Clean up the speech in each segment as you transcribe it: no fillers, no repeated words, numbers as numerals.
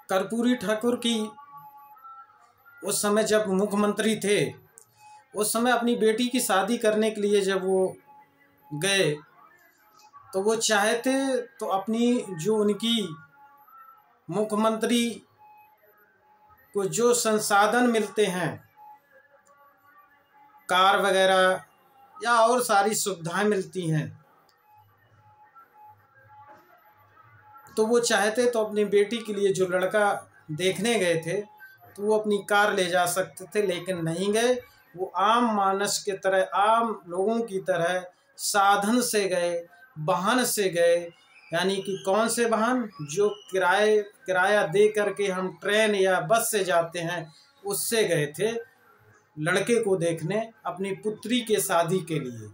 कर्पूरी ठाकुर की उस समय जब मुख्यमंत्री थे, उस समय अपनी बेटी की शादी करने के लिए जब वो गए तो वो चाहते तो अपनी जो उनकी मुख्यमंत्री को जो संसाधन मिलते हैं, कार वगैरह या और सारी सुविधाएं मिलती हैं, तो वो चाहते तो अपनी बेटी के लिए जो लड़का देखने गए थे तो वो अपनी कार ले जा सकते थे, लेकिन नहीं गए। वो आम मानस के तरह, आम लोगों की तरह साधन से गए, वाहन से गए। यानी कि कौन से वाहन? जो किराया दे करके हम ट्रेन या बस से जाते हैं, उससे गए थे लड़के को देखने, अपनी पुत्री के शादी के लिए।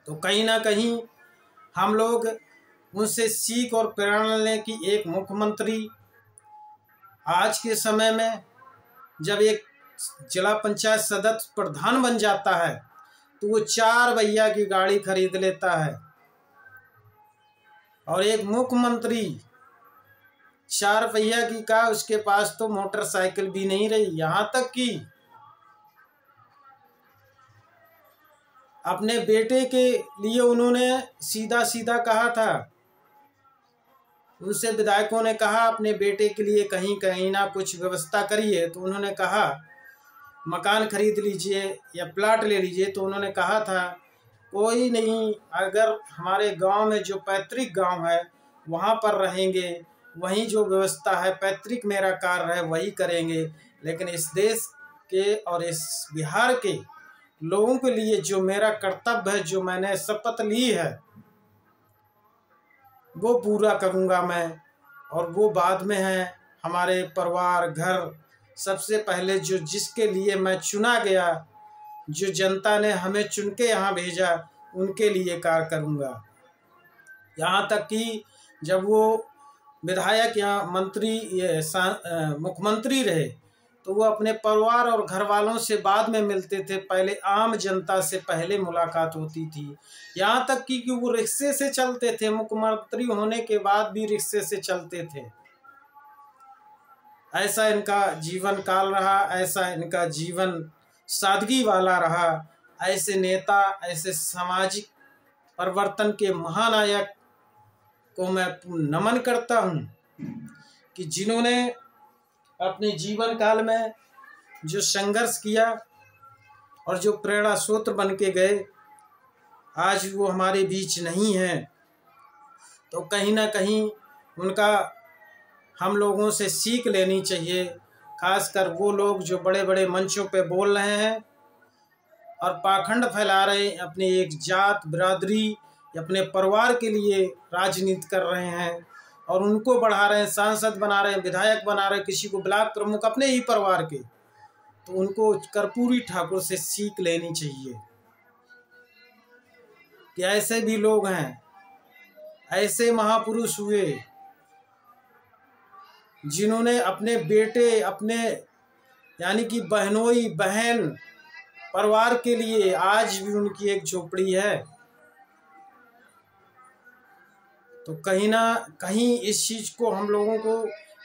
तो कहीं ना कहीं हम लोग उनसे सीख और प्रेरणा लें कि एक मुख्यमंत्री आज के समय में जब एक जिला पंचायत सदस्य प्रधान बन जाता है तो वो 4 पहिया की गाड़ी खरीद लेता है, और एक मुख्यमंत्री 4 पहिया की का उसके पास तो मोटरसाइकिल भी नहीं रही। यहाँ तक कि अपने बेटे के लिए उन्होंने सीधा सीधा कहा था, उनसे विधायकों ने कहा अपने बेटे के लिए कहीं कहीं ना कुछ व्यवस्था करिए। तो उन्होंने कहा मकान खरीद लीजिए या प्लाट ले लीजिए। तो उन्होंने कहा था कोई नहीं, अगर हमारे गांव में जो पैतृक गांव है वहां पर रहेंगे, वहीं जो व्यवस्था है पैतृक मेरा कार्य है वही करेंगे, लेकिन इस देश के और इस बिहार के लोगों के लिए जो मेरा कर्तव्य है, जो मैंने शपथ ली है, वो पूरा करूँगा मैं। और वो बाद में है हमारे परिवार, घर, सबसे पहले जो जिसके लिए मैं चुना गया, जो जनता ने हमें चुन के यहाँ भेजा, उनके लिए कार्य करूँगा। यहाँ तक कि जब वो विधायक या मंत्री मुख्यमंत्री रहे तो वो अपने परिवार और घर वालों से बाद में मिलते थे, पहले आम जनता से पहले मुलाकात होती थी। यहाँ तक कि वो रिक्शे से चलते थे, मुख्यमंत्री होने के बाद भी रिक्शे से चलते थे। ऐसा इनका जीवन काल रहा, ऐसा इनका जीवन सादगी वाला रहा। ऐसे नेता, ऐसे सामाजिक परिवर्तन के महानायक को मैं नमन करता हूँ कि जिन्होंने अपने जीवन काल में जो संघर्ष किया और जो प्रेरणा स्रोत बन के गए, आज वो हमारे बीच नहीं हैं। तो कहीं ना कहीं उनका हम लोगों से सीख लेनी चाहिए, खासकर वो लोग जो बड़े बड़े मंचों पे बोल रहे हैं और पाखंड फैला रहे हैं, अपनी एक जात बिरादरी, अपने परिवार के लिए राजनीति कर रहे हैं और उनको बढ़ा रहे हैं, सांसद बना रहे हैं, विधायक बना रहे हैं, किसी को ब्लॉक प्रमुख अपने ही परिवार के। तो उनको कर्पूरी ठाकुर से सीख लेनी चाहिए कि ऐसे भी लोग हैं, ऐसे महापुरुष हुए जिन्होंने अपने बेटे, अपने यानी कि बहनोई बहन परिवार के लिए, आज भी उनकी एक झोपड़ी है। तो कहीं ना कहीं इस चीज़ को हम लोगों को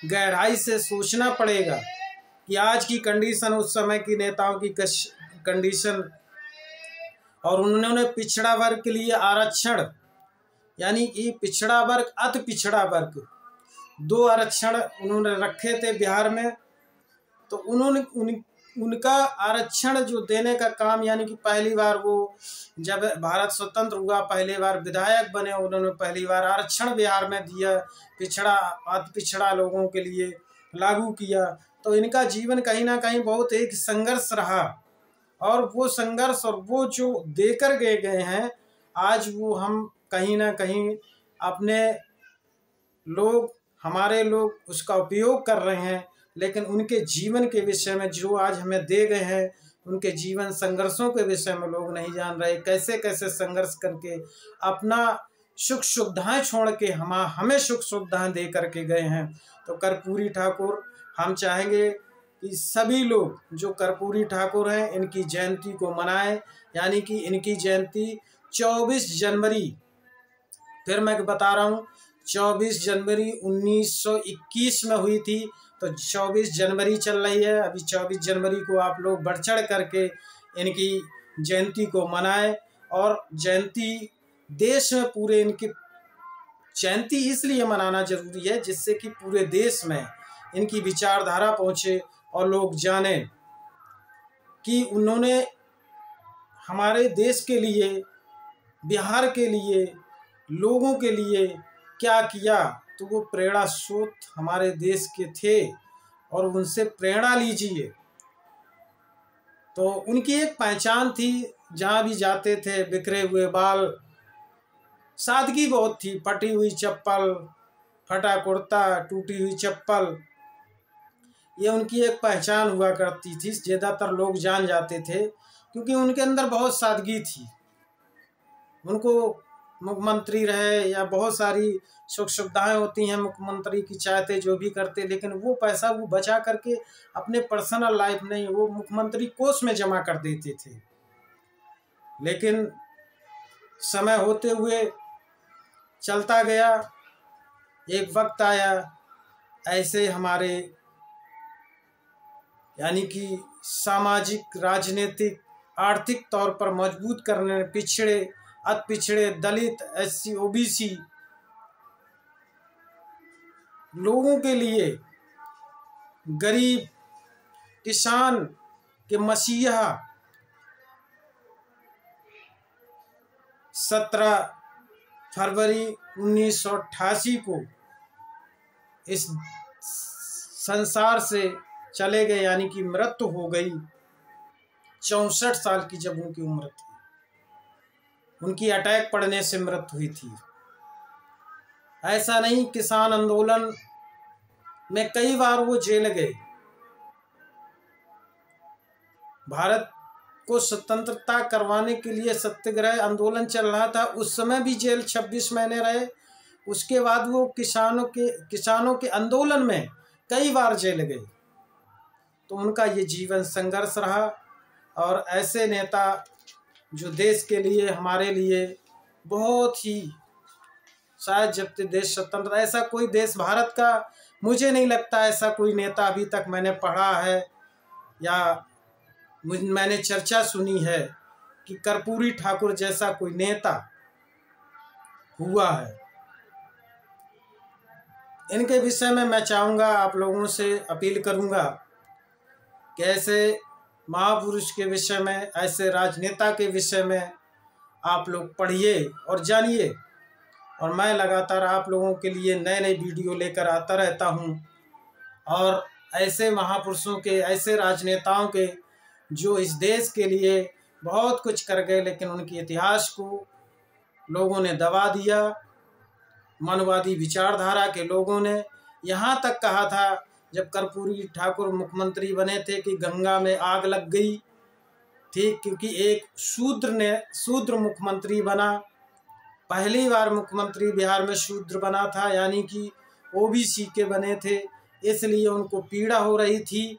गहराई से सोचना पड़ेगा कि आज की कंडीशन, उस समय की नेताओं की कंडीशन, और उन्होंने पिछड़ा वर्ग के लिए आरक्षण, यानी कि पिछड़ा वर्ग, अति पिछड़ा वर्ग, 2 आरक्षण उन्होंने रखे थे बिहार में। तो उन्होंने उनका आरक्षण जो देने का काम, यानी कि पहली बार वो जब भारत स्वतंत्र हुआ, पहली बार विधायक बने, उन्होंने पहली बार आरक्षण बिहार में दिया, पिछड़ा अति पिछड़ा लोगों के लिए लागू किया। तो इनका जीवन कहीं ना कहीं बहुत एक संघर्ष रहा, और वो संघर्ष और वो जो देकर गए हैं, आज वो हम कहीं ना कहीं अपने लोग, हमारे लोग उसका उपयोग कर रहे हैं, लेकिन उनके जीवन के विषय में जो आज हमें दे गए हैं, उनके जीवन संघर्षों के विषय में लोग नहीं जान रहे, कैसे कैसे संघर्ष करके अपना सुख सुविधाएं छोड़ के हमें सुख सुविधाएं दे करके गए हैं। तो कर्पूरी ठाकुर, हम चाहेंगे कि सभी लोग जो कर्पूरी ठाकुर हैं, इनकी जयंती को मनाएं। यानी कि इनकी जयंती 24 जनवरी, फिर मैं बता रहा हूँ, 24 जनवरी 1921 में हुई थी। तो 24 जनवरी चल रही है, अभी 24 जनवरी को आप लोग बढ़ चढ़ करके इनकी जयंती को मनाएं। और जयंती देश में पूरे इनकी जयंती इसलिए मनाना जरूरी है जिससे कि पूरे देश में इनकी विचारधारा पहुँचे और लोग जाने कि उन्होंने हमारे देश के लिए, बिहार के लिए, लोगों के लिए क्या किया। तो वो प्रेरणा स्रोत हमारे देश के थे और उनसे प्रेरणा लीजिए। तो उनकी एक पहचान थी, जहाँ भी जाते थे बिखरे हुए बाल, सादगी बहुत थी, फटी हुई चप्पल, फटा कुर्ता, टूटी हुई चप्पल, ये उनकी एक पहचान हुआ करती थी। ज़्यादातर लोग जान जाते थे क्योंकि उनके अंदर बहुत सादगी थी। उनको मुख्यमंत्री रहे या बहुत सारी सुख सुविधाएँ होती हैं मुख्यमंत्री की, चाहते जो भी करते, लेकिन वो पैसा वो बचा करके अपने पर्सनल लाइफ नहीं, वो मुख्यमंत्री कोष में जमा कर देते थे। लेकिन समय होते हुए चलता गया, एक वक्त आया ऐसे हमारे यानी कि सामाजिक, राजनीतिक, आर्थिक तौर पर मजबूत करने, पिछड़े, अति पिछड़े, दलित, SC OBC लोगों के लिए, गरीब किसान के मसीहा 17 फरवरी 1988 को इस संसार से चले गए, यानी कि मृत्यु हो गई। 64 साल की जब उनकी उम्र थी, उनकी अटैक पड़ने से मृत्यु हुई थी। ऐसा नहीं, किसान आंदोलन में कई बार वो जेल गए। भारत को स्वतंत्रता करवाने के लिए सत्याग्रह आंदोलन चल रहा था, उस समय भी जेल 26 महीने रहे। उसके बाद वो किसानों के आंदोलन में कई बार जेल गए। तो उनका ये जीवन संघर्ष रहा। और ऐसे नेता जो देश के लिए, हमारे लिए बहुत ही, शायद जब तक देश स्वतंत्र, ऐसा कोई देश भारत का मुझे नहीं लगता ऐसा कोई नेता अभी तक मैंने पढ़ा है या मैंने चर्चा सुनी है कि कर्पूरी ठाकुर जैसा कोई नेता हुआ है। इनके विषय में मैं चाहूँगा, आप लोगों से अपील करूँगा कि ऐसे महापुरुष के विषय में, ऐसे राजनेता के विषय में आप लोग पढ़िए और जानिए। और मैं लगातार आप लोगों के लिए नए नए वीडियो लेकर आता रहता हूं। और ऐसे महापुरुषों के, ऐसे राजनेताओं के जो इस देश के लिए बहुत कुछ कर गए, लेकिन उनके इतिहास को लोगों ने दबा दिया। मनवादी विचारधारा के लोगों ने यहाँ तक कहा था, जब कर्पूरी ठाकुर मुख्यमंत्री बने थे, कि गंगा में आग लग गई थी, क्योंकि एक शूद्र मुख्यमंत्री बना। पहली बार मुख्यमंत्री बिहार में शूद्र बना था, यानी कि OBC के बने थे, इसलिए उनको पीड़ा हो रही थी।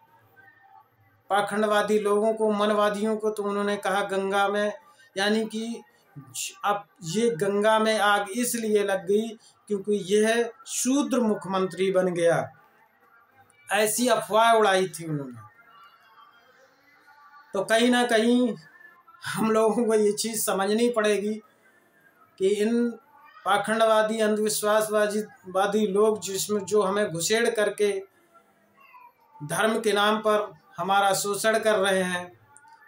पाखंडवादी लोगों को, मनवादियों को, तो उन्होंने कहा गंगा में, यानी कि अब ये गंगा में आग इसलिए लग गई क्योंकि यह शूद्र मुख्यमंत्री बन गया। ऐसी अफवाह उड़ाई थी उन्होंने। तो कहीं ना कहीं हम लोगों को ये चीज़ समझनी पड़ेगी कि इन पाखंडवादी, अंधविश्वासवादी लोग जिसमें जो हमें घुसेड़ करके धर्म के नाम पर हमारा शोषण कर रहे हैं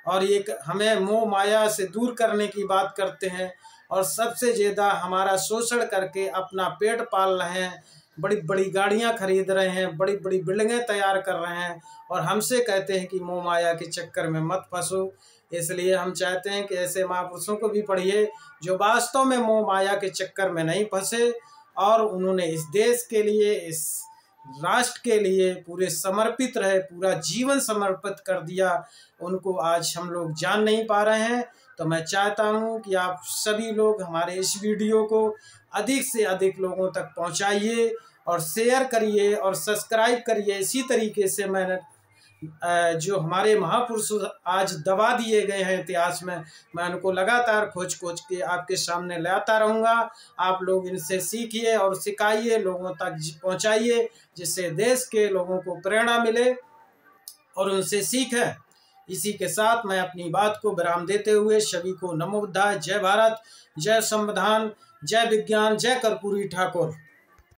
और ये हमें मोह माया से दूर करने की बात करते हैं, और सबसे ज़्यादा हमारा शोषण करके अपना पेट पाल रहे हैं, बड़ी बड़ी गाड़ियां खरीद रहे हैं, बड़ी बड़ी बिल्डिंगें तैयार कर रहे हैं, और हमसे कहते हैं कि मोह माया के चक्कर में मत फंसो। इसलिए हम चाहते हैं कि ऐसे महापुरुषों को भी पढ़िए जो वास्तव में मोह माया के चक्कर में नहीं फंसे, और उन्होंने इस देश के लिए, इस राष्ट्र के लिए पूरे समर्पित रहे, पूरा जीवन समर्पित कर दिया। उनको आज हम लोग जान नहीं पा रहे हैं। तो मैं चाहता हूं कि आप सभी लोग हमारे इस वीडियो को अधिक से अधिक लोगों तक पहुंचाइए और शेयर करिए और सब्सक्राइब करिए। इसी तरीके से जो हमारे महापुरुष आज दबा दिए गए हैं इतिहास में, मैं उनको लगातार खोज खोज के आपके सामने लाता रहूँगा। आप लोग इनसे सीखिए और सिखाइए, लोगों तक पहुँचाइए, जिससे देश के लोगों को प्रेरणा मिले और उनसे सीखें। इसी के साथ मैं अपनी बात को विराम देते हुए सभी को नमो बुद्धाय, जय भारत, जय संविधान, जय विज्ञान, जय कर्पूरी ठाकुर।